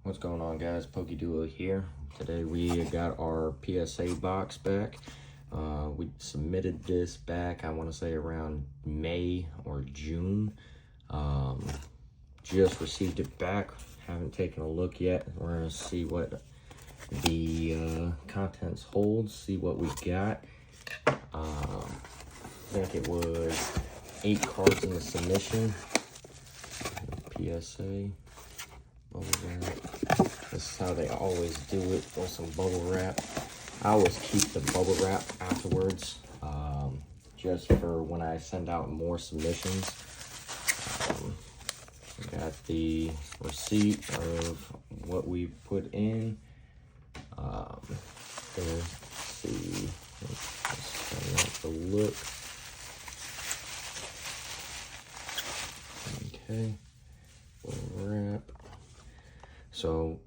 What's going on, guys? PokeDuo here. Today we got our PSA box back. We submitted this back, I want to say around May or June. Just received it back. Haven't taken a look yet. We're going to see what the contents hold, see what we got. I think it was 8 cards in the submission. PSA. Bubble wrap. This is how they always do it, with some bubble wrap. I always keep the bubble wrap afterwards, just for when I send out more submissions. We got the receipt of what we put in. Let's see. Let's the look. Okay. Wrap. So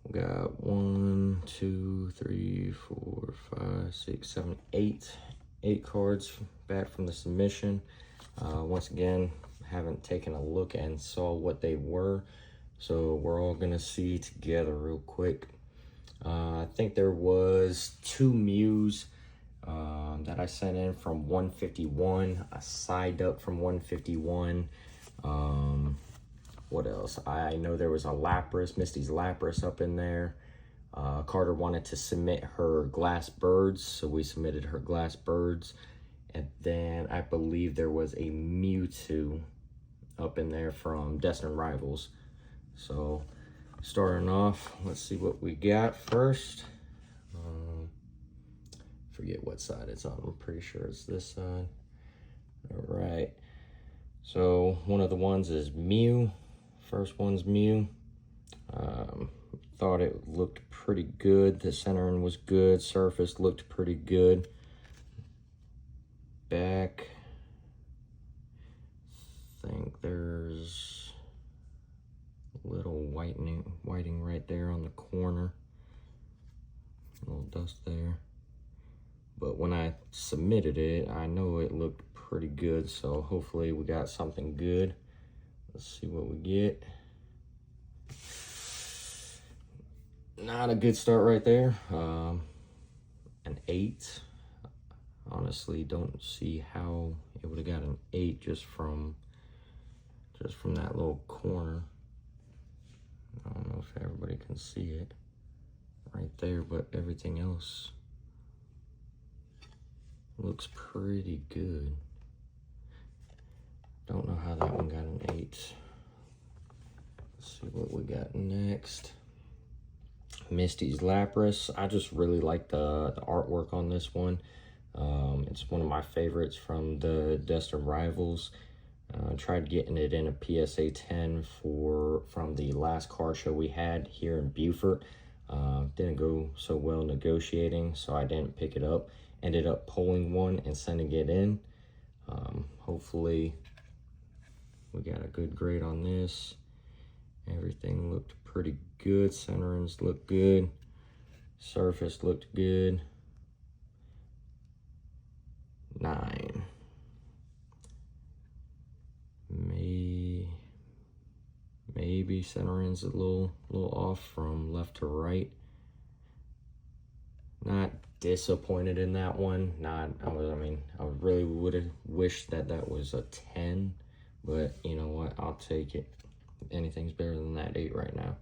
we got 1, 2, 3, 4, 5, 6, 7, 8 cards back from the submission. Once again, haven't taken a look and saw what they were, so we're all gonna see together real quick. I think there was 2 Mews that I sent in from 151, a side up from 151. What else? I know there was a Lapras, Misty's Lapras up in there. Carter wanted to submit her Glass Birds, so we submitted her Glass Birds. And then I believe there was a Mewtwo up in there from Destined Rivals. So starting off, let's see what we got first. Forget what side it's on. I'm pretty sure it's this side. All right. So one of the ones is Mew. First one's Mew. Thought it looked pretty good. The centering was good. Surface looked pretty good. Back, I think there's a little whiting right there on the corner. A little dust there. But when I submitted it, I know it looked pretty good, so hopefully we got something good. Let's see what we get. Not a good start right there. An 8. Honestly, don't see how it would have got an 8 just from that little corner. I don't know if everybody can see it right there, but everything else looks pretty good. Don't know how that one got an 8. Let's see what we got next. Misty's Lapras. I just really like the artwork on this one. It's one of my favorites from the Destined Rivals. Tried getting it in a PSA 10 from the last card show we had here in Beaufort. Didn't go so well negotiating, so I didn't pick it up. Ended up pulling one and sending it in. Hopefully we got a good grade on this. Everything looked pretty good. Centerings looked good. Surface looked good. 9. Maybe centering's a little off from left to right. Not disappointed in that one. I really would have wished that was a 10, but you know what? I'll take it. Anything's better than that 8 right now.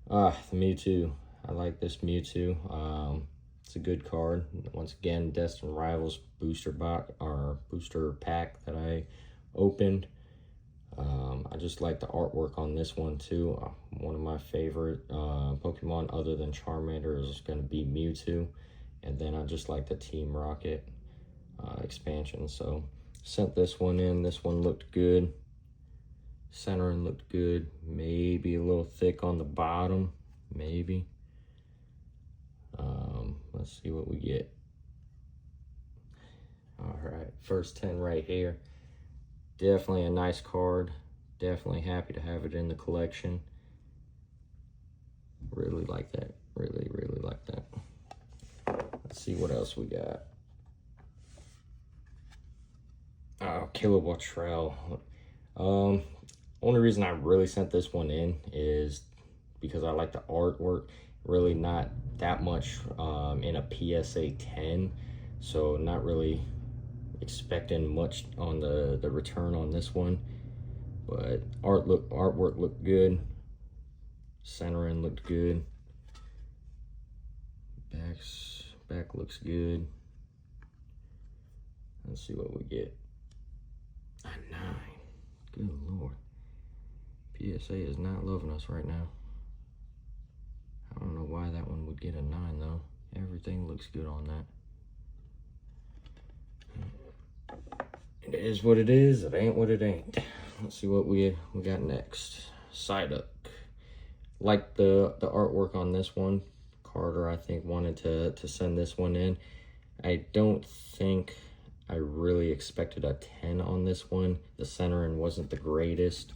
The Mewtwo. I like this Mewtwo. It's a good card. Once again, Destined Rivals booster box or booster pack that I opened. I just like the artwork on this one too. One of my favorite Pokemon other than Charmander is going to be Mewtwo. And then I just like the Team Rocket expansion. So sent this one in. This one looked good. Centering looked good. Maybe a little thick on the bottom. Maybe. Let's see what we get. All right, first 10 right here. Definitely a nice card. Definitely happy to have it in the collection. Really like that. Really like that. Let's see what else we got. Kilowatt Trail. Only reason I really sent this one in is because I like the artwork. Really not that much in a PSA 10, so not really expecting much on the return on this one. But artwork looked good. Centering looked good. Back looks good. Let's see what we get. A 9. Good Lord. PSA is not loving us right now. I don't know why that one would get a 9 though. Everything looks good on that. It is what it is. It ain't what it ain't. Let's see what we got next. Psyduck. Like the artwork on this one. Carter, I think, wanted to send this one in. I don't think I really expected a 10 on this one. The centering wasn't the greatest.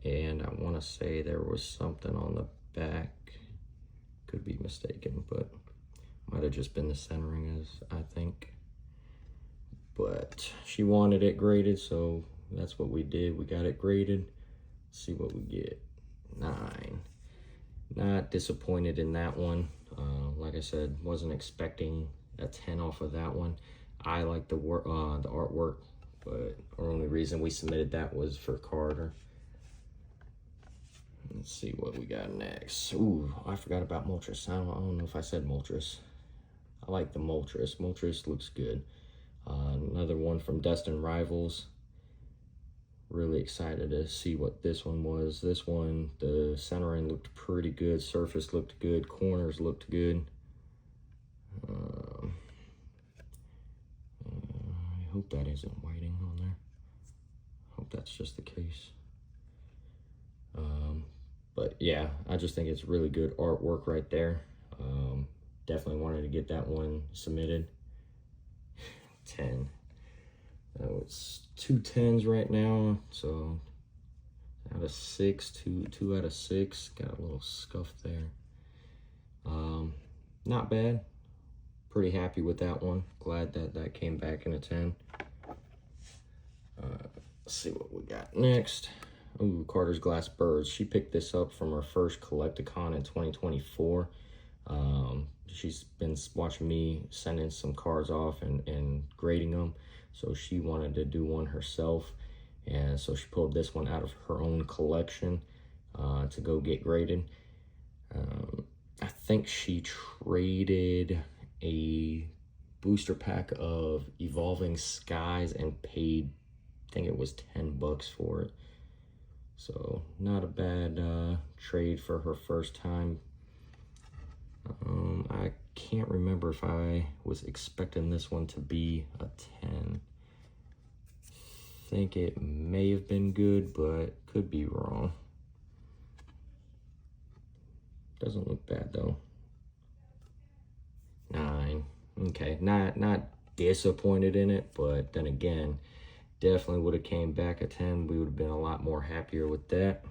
And I want to say there was something on the back. Could be mistaken, but might have just been the centering, as I think. But she wanted it graded, so that's what we did. We got it graded. Let's see what we get. 9. Not disappointed in that one. Like I said, wasn't expecting a 10 off of that one. I like the artwork, but the only reason we submitted that was for Carter. Let's see what we got next. Ooh, I forgot about Moltres. I don't know if I said Moltres. I like the Moltres. Moltres looks good. Another one from Destined Rivals. Really excited to see what this one was. This one, the centering looked pretty good. Surface looked good. Corners looked good. I hope that isn't whiting on there. Hope that's just the case. But yeah, I just think it's really good artwork right there. Definitely wanted to get that one submitted. 10. It's 2 10s right now, so out of 6, two out of 6. Got a little scuff there. Not bad. Pretty happy with that one. Glad that came back in a 10. Let's see what we got next. Ooh, Carter's Glass Birds. She picked this up from her first Collecticon in 2024. She's been watching me sending some cards off and grading them. So she wanted to do one herself. And so she pulled this one out of her own collection to go get graded. I think she traded a booster pack of Evolving Skies and paid, I think it was $10 for it. So not a bad trade for her first time. I can't remember if I was expecting this one to be a 10. I think it may have been good, but could be wrong. Doesn't look bad though. 9. Okay, not disappointed in it, but then again, definitely would have came back a 10. We would have been a lot more happier with that.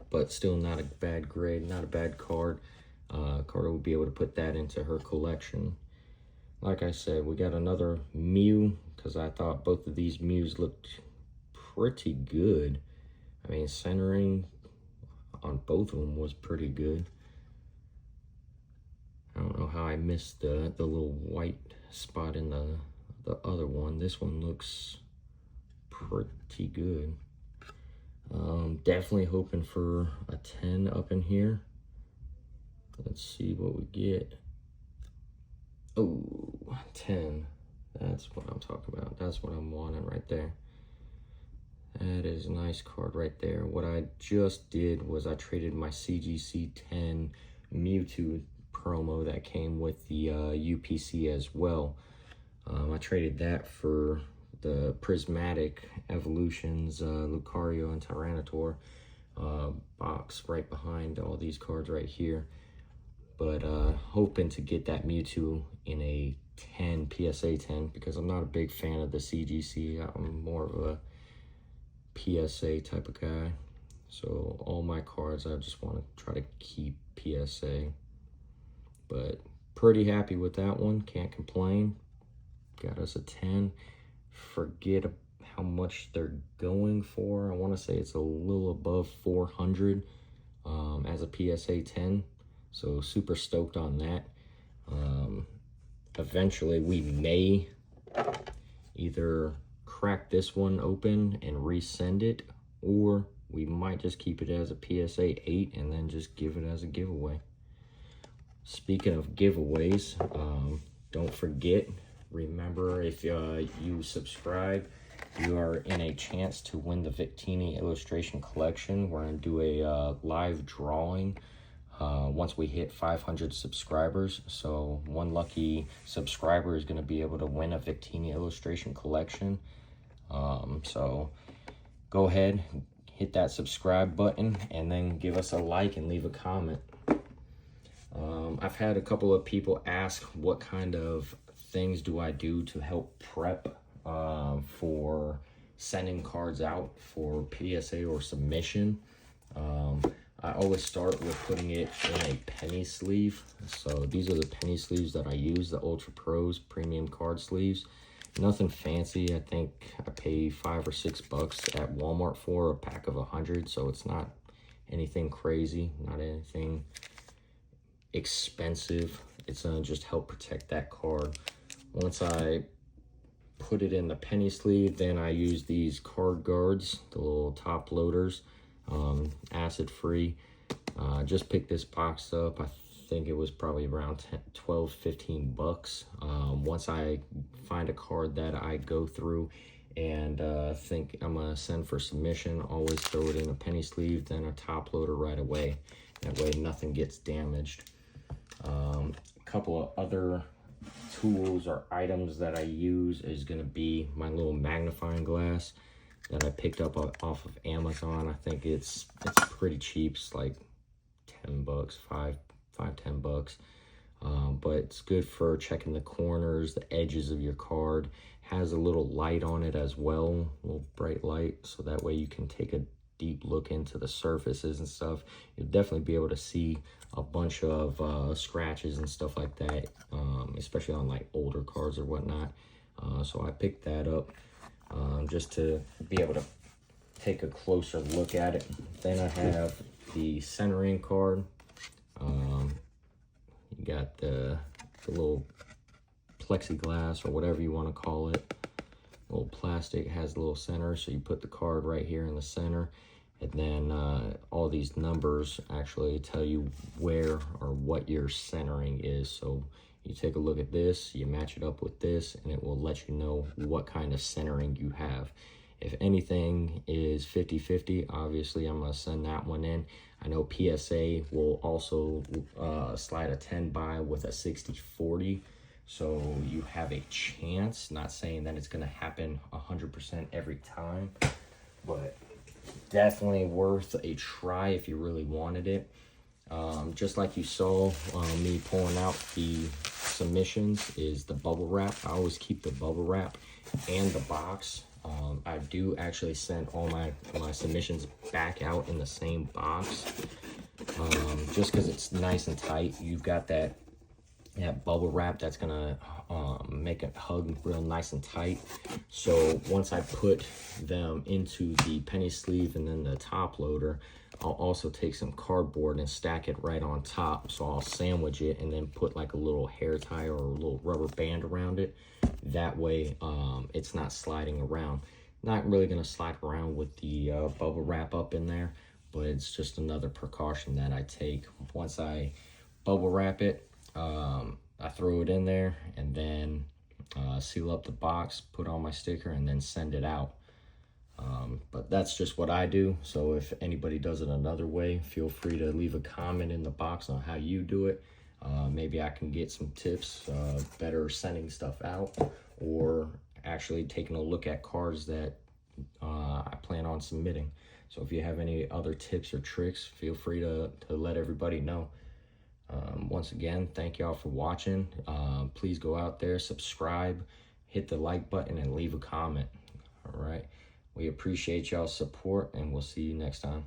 But still not a bad grade, not a bad card. Carter would be able to put that into her collection. Like I said, we got another Mew, because I thought both of these Mews looked pretty good. I mean, centering on both of them was pretty good. I don't know how I missed the little white spot in the other one. This one looks pretty good. Definitely hoping for a 10 up in here. Let's see what we get. Oh, 10. That's what I'm talking about. That's what I'm wanting right there. That is a nice card right there. What I just did was I traded my CGC 10 Mewtwo promo that came with the UPC as well. I traded that for the Prismatic Evolutions, Lucario and Tyranitar box right behind all these cards right here. But hoping to get that Mewtwo in a 10, PSA 10, because I'm not a big fan of the CGC. I'm more of a PSA type of guy. So all my cards, I just want to try to keep PSA. But pretty happy with that one. Can't complain. Got us a 10. Forget how much they're going for. I want to say it's a little above 400 as a PSA 10, so super stoked on that. Eventually we may either crack this one open and resend it, or we might just keep it as a PSA 8 and then just give it as a giveaway. Speaking of giveaways, don't forget, remember, if you subscribe, you are in a chance to win the Victini illustration collection. We're going to do a live drawing once we hit 500 subscribers. So one lucky subscriber is going to be able to win a Victini illustration collection. So go ahead, hit that subscribe button, and then give us a like and leave a comment. I've had a couple of people ask what kind of things do I do to help prep for sending cards out for PSA or submission. I always start with putting it in a penny sleeve. So these are the penny sleeves that I use, the Ultra Pros premium card sleeves. Nothing fancy. I think I pay $5 or $6 at Walmart for a pack of 100, so it's not anything crazy, not anything expensive. It's gonna just help protect that card. Once I put it in the penny sleeve, then I use these card guards, the little top loaders, acid free. Just picked this box up. I think it was probably around 12-15 bucks. Once I find a card that I go through and think I'm gonna send for submission, always throw it in a penny sleeve, then a top loader right away. That way nothing gets damaged. A couple of other tools or items that I use is going to be my little magnifying glass that I picked up off of Amazon. I think it's pretty cheap. It's like 10 bucks, 10 bucks. But it's good for checking the corners, the edges of your card. Has a little light on it as well, a little bright light, so that way you can take a deep look into the surfaces and stuff. You'll definitely be able to see a bunch of scratches and stuff like that, especially on like older cards or whatnot. So I picked that up just to be able to take a closer look at it. Then I have the centering card. You got the little plexiglass or whatever you want to call it. Little plastic, has a little center, so you put the card right here in the center, and then all these numbers actually tell you where or what your centering is. So you take a look at this, you match it up with this, and it will let you know what kind of centering you have. If anything is 50-50, obviously I'm going to send that one in. I know PSA will also slide a 10 by with a 60-40. So you have a chance, not saying that it's going to happen 100% every time, but definitely worth a try if you really wanted it. Just like you saw me pulling out the submissions is the bubble wrap. I always keep the bubble wrap and the box. I do actually send all my submissions back out in the same box, just because it's nice and tight. You've got that bubble wrap that's gonna make it hug real nice and tight. So once I put them into the penny sleeve and then the top loader, I'll also take some cardboard and stack it right on top. So I'll sandwich it and then put like a little hair tie or a little rubber band around it. That way it's not sliding around. Not really gonna slide around with the bubble wrap up in there, but it's just another precaution that I take. Once I bubble wrap it, I throw it in there and then seal up the box, put on my sticker, and then send it out. But that's just what I do. So if anybody does it another way, feel free to leave a comment in the box on how you do it. Maybe I can get some tips, better sending stuff out, or actually taking a look at cards that I plan on submitting. So if you have any other tips or tricks, feel free to let everybody know. Once again, thank y'all for watching. Please go out there, subscribe, hit the like button, and leave a comment. All right. We appreciate y'all's support, and we'll see you next time.